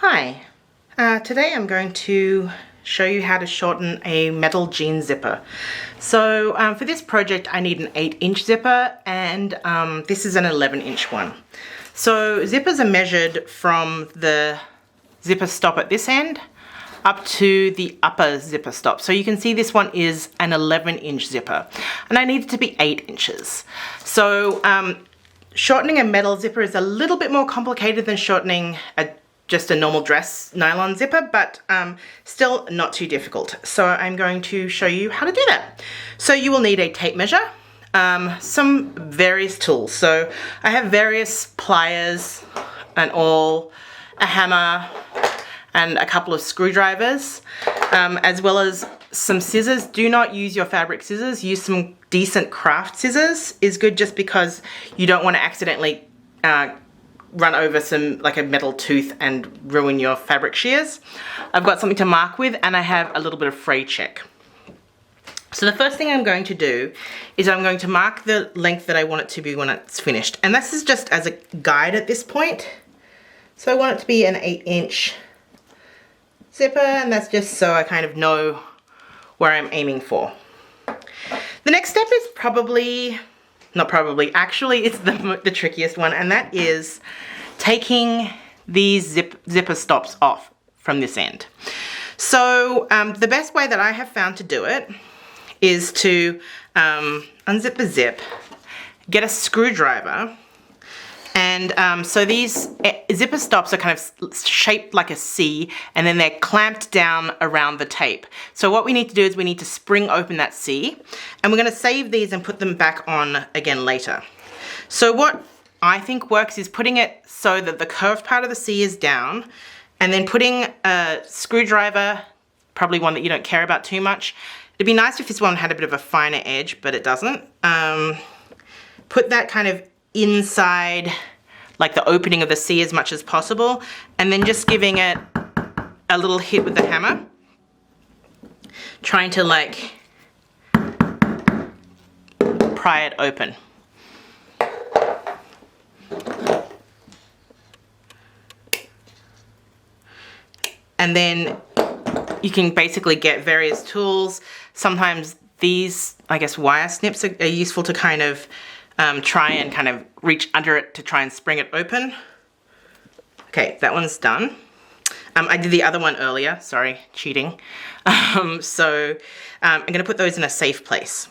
Hi, today I'm going to show you how to shorten a metal jean zipper. So for this project I need an 8-inch zipper and this is an 11-inch one. So zippers are measured from the zipper stop at this end up to the upper zipper stop. So you can see this one is an 11-inch zipper and I need it to be 8 inches. So shortening a metal zipper is a little bit more complicated than shortening just a normal dress nylon zipper, but still not too difficult. So I'm going to show you how to do that. So you will need a tape measure, some various tools. So I have various pliers and awl, a hammer, and a couple of screwdrivers, as well as some scissors. Do not use your fabric scissors. Use some decent craft scissors is good, just because you don't want to accidentally run over like a metal tooth and ruin your fabric shears. I've got something to mark with and I have a little bit of fray check. So the first thing I'm going to do is I'm going to mark the length that I want it to be when it's finished. And this is just as a guide at this point. So I want it to be an 8-inch zipper, and that's just so I kind of know where I'm aiming for. The next step is actually it's the trickiest one, and that is taking these zipper stops off from this end. So the best way that I have found to do it is to unzip the zip, get a screwdriver, and so these zipper stops are kind of shaped like a C, and then they're clamped down around the tape. So what we need to do is we need to spring open that C, and we're going to save these and put them back on again later. So what I think works is putting it so that the curved part of the C is down, and then putting a screwdriver, probably one that you don't care about too much. It'd be nice if this one had a bit of a finer edge, but it doesn't. Put that kind of inside like the opening of the C as much as possible, and then just giving it a little hit with the hammer, trying to like pry it open. And then you can basically get various tools. Sometimes these, I guess, wire snips are useful to kind of try and kind of reach under it to try and spring it open. Okay, that one's done. I did the other one earlier, sorry, cheating. So I'm gonna put those in a safe place.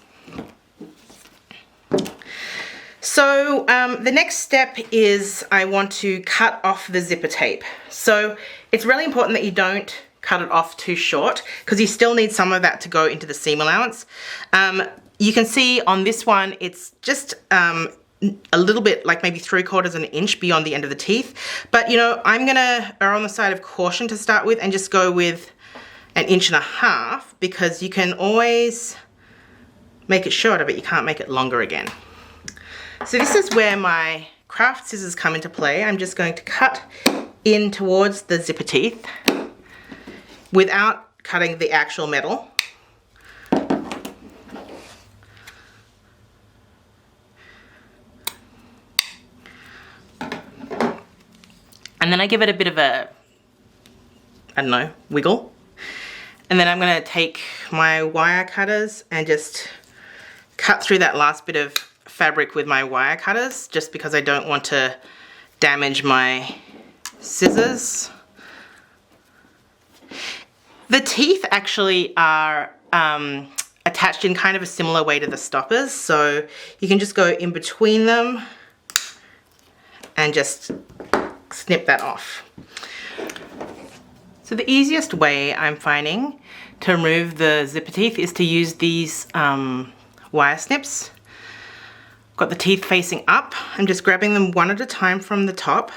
So the next step is I want to cut off the zipper tape. So it's really important that you don't cut it off too short, because you still need some of that to go into the seam allowance. You can see on this one, it's just a little bit, like maybe 3/4 of an inch beyond the end of the teeth. But you know, I'm gonna err on the side of caution to start with and just go with 1.5 inches, because you can always make it shorter, but you can't make it longer again. So this is where my craft scissors come into play. I'm just going to cut in towards the zipper teeth without cutting the actual metal. And then I give it a bit of a, I don't know, wiggle. And then I'm gonna take my wire cutters and just cut through that last bit of fabric with my wire cutters, just because I don't want to damage my scissors. The teeth actually are attached in kind of a similar way to the stoppers, so you can just go in between them and just snip that off. So the easiest way I'm finding to remove the zipper teeth is to use these wire snips. Got the teeth facing up. I'm just grabbing them one at a time from the top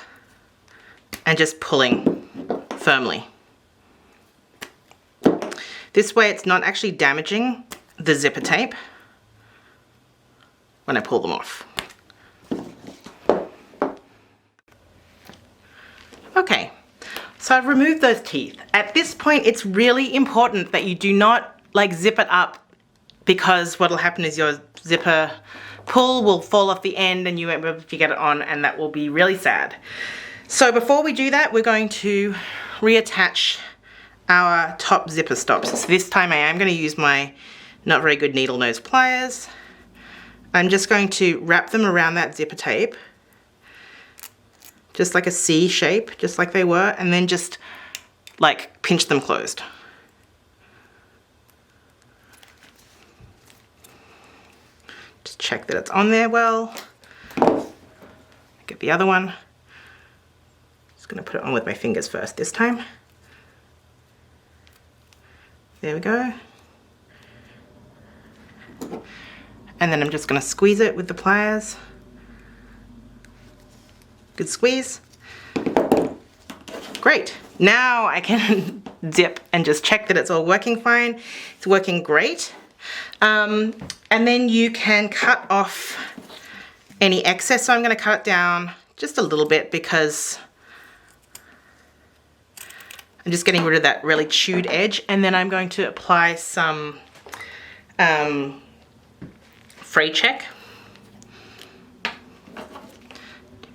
and just pulling firmly. This way it's not actually damaging the zipper tape when I pull them off. Okay, so I've removed those teeth. At this point, it's really important that you do not like zip it up, because what'll happen is your zipper pull will fall off the end and you won't be able to get it on, and that will be really sad. So before we do that, we're going to reattach our top zipper stops. So this time I am going to use my not very good needle nose pliers. I'm just going to wrap them around that zipper tape, just like a C shape, just like they were, and then just like pinch them closed. Just check that it's on there well. Get the other one. Just gonna put it on with my fingers first this time. There we go. And then I'm just gonna squeeze it with the pliers. Good squeeze. Great. Now I can zip and just check that it's all working fine. It's working great. And then you can cut off any excess. So I'm gonna cut it down just a little bit because I'm just getting rid of that really chewed edge, and then I'm going to apply some fray check.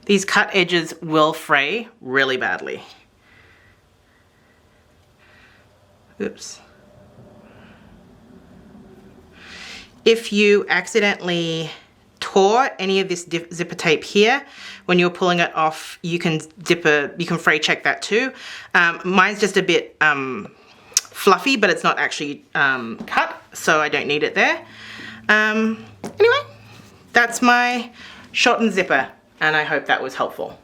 These cut edges will fray really badly. Oops. If you accidentally tore any of this zipper tape here, when you're pulling it off, you can fray check that too. Mine's just a bit fluffy, but it's not actually cut, so I don't need it there. Anyway, that's my shortened zipper, and I hope that was helpful.